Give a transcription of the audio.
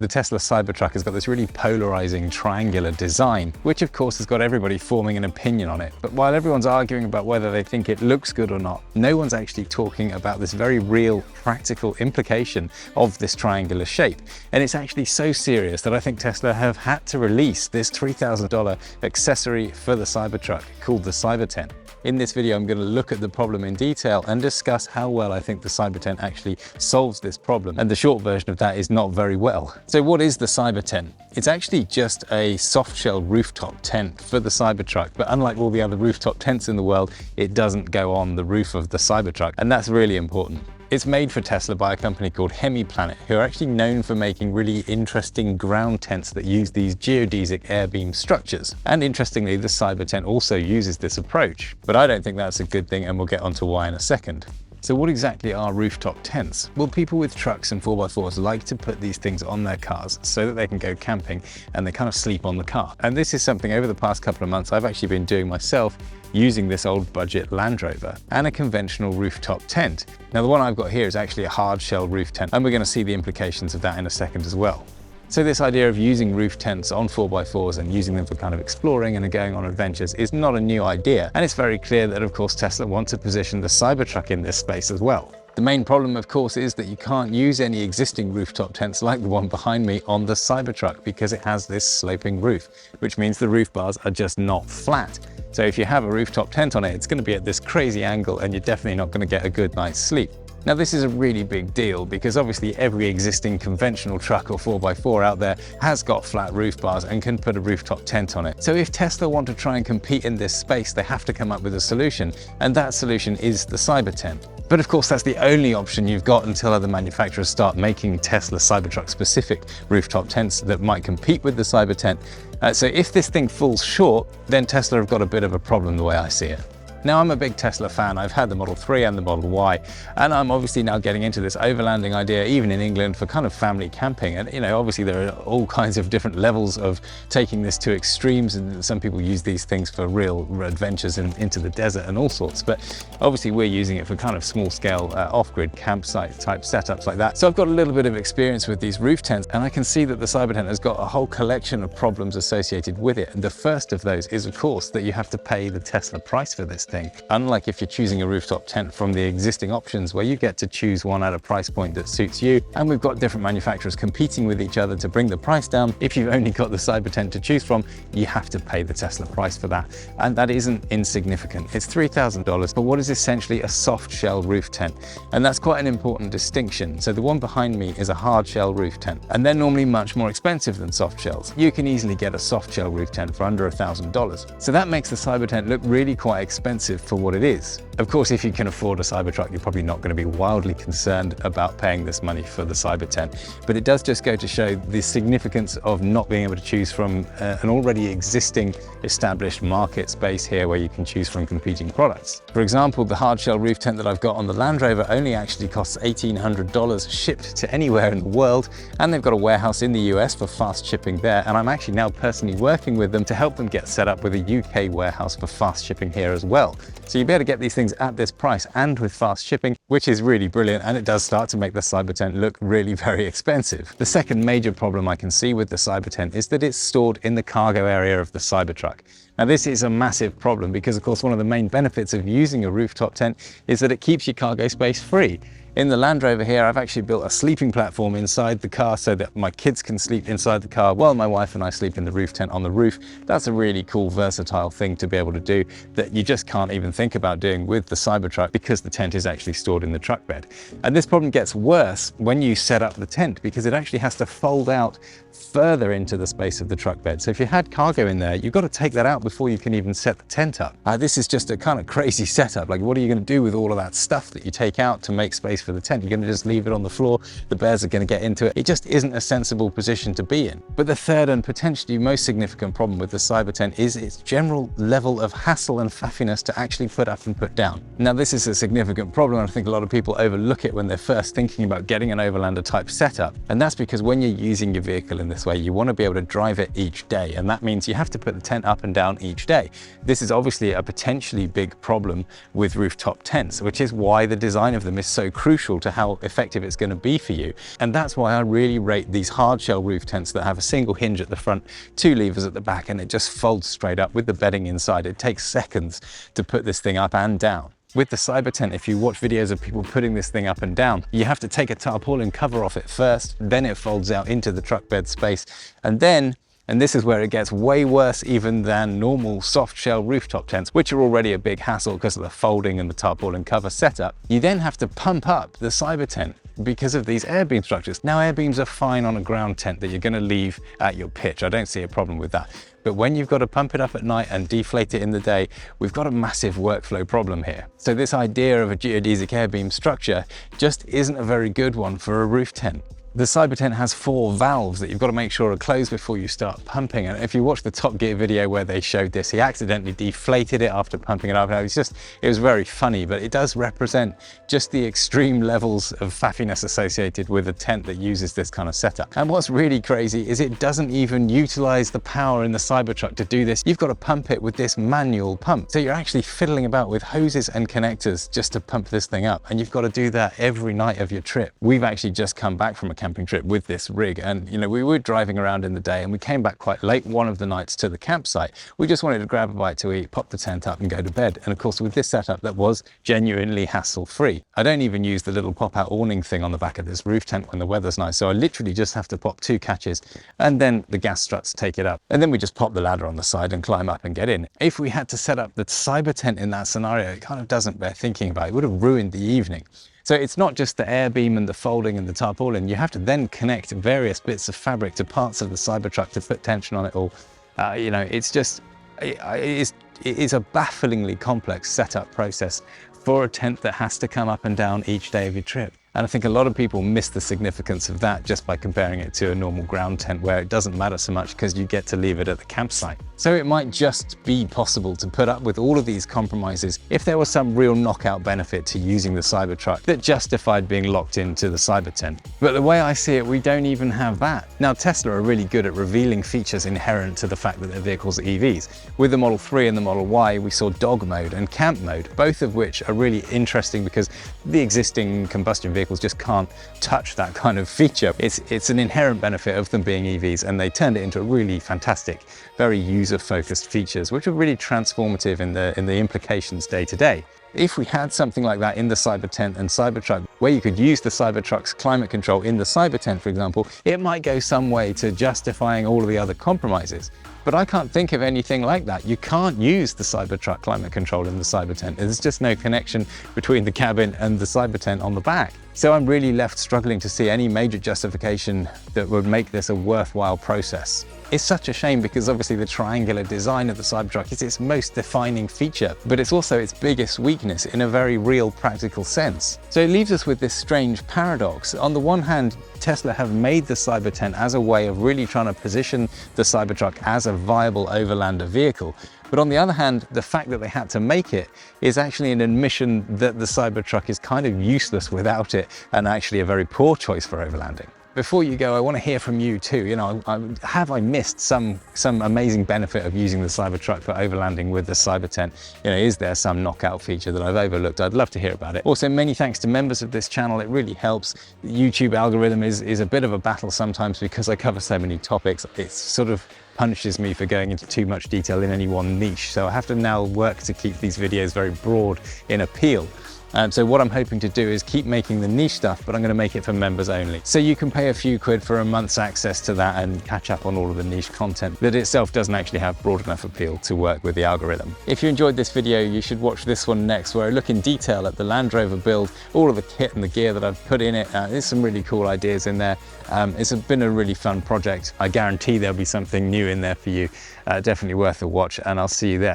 The Tesla Cybertruck has got this really polarizing triangular design, which of course has got everybody forming an opinion on it. But while everyone's arguing about whether they think it looks good or not, no one's actually talking about this very real practical implication of this triangular shape. And it's actually so serious that I think Tesla have had to release this $3,000 accessory for the Cybertruck called the CyberTent. In this video, I'm going to look at the problem in detail and discuss how well I think the CyberTent actually solves this problem. And the short version of that is not very well. So what is the CyberTent? It's actually just a soft shell rooftop tent for the Cybertruck, but unlike all the other rooftop tents in the world, it doesn't go on the roof of the Cybertruck, and that's really important. It's made for Tesla by a company called HemiPlanet, who are actually known for making really interesting ground tents that use these geodesic air beam structures. And interestingly, the CyberTent also uses this approach. But I don't think that's a good thing, and we'll get onto why in a second. So what exactly are rooftop tents? Well, people with trucks and 4x4s like to put these things on their cars so that they can go camping and they kind of sleep on the car. And this is something over the past couple of months I've actually been doing myself, using this old budget Land Rover and a conventional rooftop tent. Now the one I've got here is actually a hard shell roof tent, and we're going to see the implications of that in a second as well. So this idea of using roof tents on 4x4s and using them for kind of exploring and going on adventures is not a new idea. And it's very clear that of course Tesla want to position the Cybertruck in this space as well. The main problem, of course, is that you can't use any existing rooftop tents like the one behind me on the Cybertruck because it has this sloping roof, which means the roof bars are just not flat. So if you have a rooftop tent on it, it's going to be at this crazy angle and you're definitely not going to get a good night's sleep. Now this is a really big deal because obviously every existing conventional truck or 4x4 out there has got flat roof bars and can put a rooftop tent on it. So if Tesla want to try and compete in this space, they have to come up with a solution, and that solution is the CyberTent. But of course that's the only option you've got until other manufacturers start making Tesla Cybertruck specific rooftop tents that might compete with the CyberTent. So if this thing falls short, then Tesla have got a bit of a problem the way I see it. Now, I'm a big Tesla fan. I've had the Model 3 and the Model Y, and I'm obviously now getting into this overlanding idea, even in England, for kind of family camping. And, you know, obviously there are all kinds of different levels of taking this to extremes, and some people use these things for real adventures into the desert and all sorts. But obviously we're using it for kind of small scale off-grid campsite type setups like that. So I've got a little bit of experience with these roof tents, and I can see that the CyberTent has got a whole collection of problems associated with it. And the first of those is, of course, that you have to pay the Tesla price for this thing. Unlike if you're choosing a rooftop tent from the existing options where you get to choose one at a price point that suits you, and we've got different manufacturers competing with each other to bring the price down, if you've only got the CyberTent to choose from, you have to pay the Tesla price for that. And that isn't insignificant. It's $3,000 for what is essentially a soft shell roof tent. And that's quite an important distinction. So the one behind me is a hard shell roof tent, and they're normally much more expensive than soft shells. You can easily get a soft shell roof tent for under $1,000. So that makes the CyberTent look really quite expensive for what it is. Of course, if you can afford a Cybertruck, you're probably not going to be wildly concerned about paying this money for the CyberTent. But it does just go to show the significance of not being able to choose from an already existing established market space here where you can choose from competing products. For example, the hard shell roof tent that I've got on the Land Rover only actually costs $1,800 shipped to anywhere in the world, and they've got a warehouse in the US for fast shipping there, and I'm actually now personally working with them to help them get set up with a UK warehouse for fast shipping here as well. So you better get these things at this price and with fast shipping, which is really brilliant, and it does start to make the CyberTent look really very expensive. The second major problem I can see with the CyberTent is that it's stored in the cargo area of the Cybertruck. Now this is a massive problem because of course one of the main benefits of using a rooftop tent is that it keeps your cargo space free. In the Land Rover here, I've actually built a sleeping platform inside the car so that my kids can sleep inside the car while my wife and I sleep in the roof tent on the roof. That's a really cool, versatile thing to be able to do that you just can't even think about doing with the Cybertruck because the tent is actually stored in the truck bed. And this problem gets worse when you set up the tent because it actually has to fold out further into the space of the truck bed. So if you had cargo in there, you've got to take that out before you can even set the tent up. This is just a kind of crazy setup. Like, what are you going to do with all of that stuff that you take out to make space for the tent? You're going to just leave it on the floor. The bears are going to get into it. It just isn't a sensible position to be in. But the third and potentially most significant problem with the CyberTent is its general level of hassle and faffiness to actually put up and put down. Now, this is a significant problem, and I think a lot of people overlook it when they're first thinking about getting an overlander type setup. And that's because when you're using your vehicle in this way, you want to be able to drive it each day. And that means you have to put the tent up and down each day. This is obviously a potentially big problem with rooftop tents, which is why the design of them is so crucial crucial to how effective it's going to be for you. And that's why I really rate these hard shell roof tents that have a single hinge at the front, 2 levers at the back, and it just folds straight up with the bedding inside. It takes seconds to put this thing up and down. With the CyberTent, if you watch videos of people putting this thing up and down, you have to take a tarpaulin cover off it first, then it folds out into the truck bed space, and then, and this is where it gets way worse even than normal soft shell rooftop tents, which are already a big hassle because of the folding and the tarpaulin cover setup. You then have to pump up the CyberTent because of these air beam structures. Now, air beams are fine on a ground tent that you're going to leave at your pitch. I don't see a problem with that. But when you've got to pump it up at night and deflate it in the day, we've got a massive workflow problem here. So this idea of a geodesic air beam structure just isn't a very good one for a roof tent. The CyberTent has 4 valves that you've got to make sure are closed before you start pumping. And if you watch the Top Gear video where they showed this, he accidentally deflated it after pumping it up. It was very funny, but it does represent just the extreme levels of faffiness associated with a tent that uses this kind of setup. And what's really crazy is it doesn't even utilize the power in the Cybertruck to do this. You've got to pump it with this manual pump. So you're actually fiddling about with hoses and connectors just to pump this thing up. And you've got to do that every night of your trip. We've actually just come back from a camping trip with this rig, and we were driving around in the day and we came back quite late one of the nights to the campsite. We just wanted to grab a bite to eat, pop the tent up and go to bed. And of course, with this setup, that was genuinely hassle-free. I don't even use the little pop-out awning thing on the back of this roof tent when the weather's nice, so I literally just have to pop 2 catches and then the gas struts take it up, and then we just pop the ladder on the side and climb up and get in. If we had to set up the CyberTent in that scenario, it kind of doesn't bear thinking about. It would have ruined the evening. So it's not just the air beam and the folding and the tarpaulin. You have to then connect various bits of fabric to parts of the Cybertruck to put tension on it all. It's just, it is a bafflingly complex setup process for a tent that has to come up and down each day of your trip. And I think a lot of people miss the significance of that just by comparing it to a normal ground tent where it doesn't matter so much because you get to leave it at the campsite. So it might just be possible to put up with all of these compromises if there was some real knockout benefit to using the Cybertruck that justified being locked into the CyberTent. But the way I see it, we don't even have that. Now, Tesla are really good at revealing features inherent to the fact that their vehicles are EVs. With the Model 3 and the Model Y, we saw dog mode and camp mode, both of which are really interesting because the existing combustion vehicles just can't touch that kind of feature. It's an inherent benefit of them being EVs, and they turned it into really fantastic, very user-focused features, which are really transformative in the implications day to day. If we had something like that in the CyberTent and Cybertruck, where you could use the Cybertruck's climate control in the CyberTent, for example, it might go some way to justifying all of the other compromises. But I can't think of anything like that. You can't use the Cybertruck climate control in the CyberTent. There's just no connection between the cabin and the CyberTent on the back. So I'm really left struggling to see any major justification that would make this a worthwhile process. It's such a shame because obviously the triangular design of the Cybertruck is its most defining feature, but it's also its biggest weakness in a very real practical sense. So it leaves us with this strange paradox. On the one hand, Tesla have made the CyberTent as a way of really trying to position the Cybertruck as a viable overlander vehicle. But on the other hand, the fact that they had to make it is actually an admission that the Cybertruck is kind of useless without it and actually a very poor choice for overlanding. Before you go, I want to hear from you too. Have I missed some amazing benefit of using the Cybertruck for overlanding with the CyberTent? Is there some knockout feature that I've overlooked? I'd love to hear about it. Also, many thanks to members of this channel. It really helps. The YouTube algorithm is a bit of a battle sometimes because I cover so many topics. It sort of punishes me for going into too much detail in any one niche. So I have to now work to keep these videos very broad in appeal. So what I'm hoping to do is keep making the niche stuff, but I'm going to make it for members only. So you can pay a few quid for a month's access to that and catch up on all of the niche content that itself doesn't actually have broad enough appeal to work with the algorithm. If you enjoyed this video, you should watch this one next, where I look in detail at the Land Rover build, all of the kit and the gear that I've put in it. There's some really cool ideas in there. It's been a really fun project. I guarantee there'll be something new in there for you. Definitely worth a watch, and I'll see you there.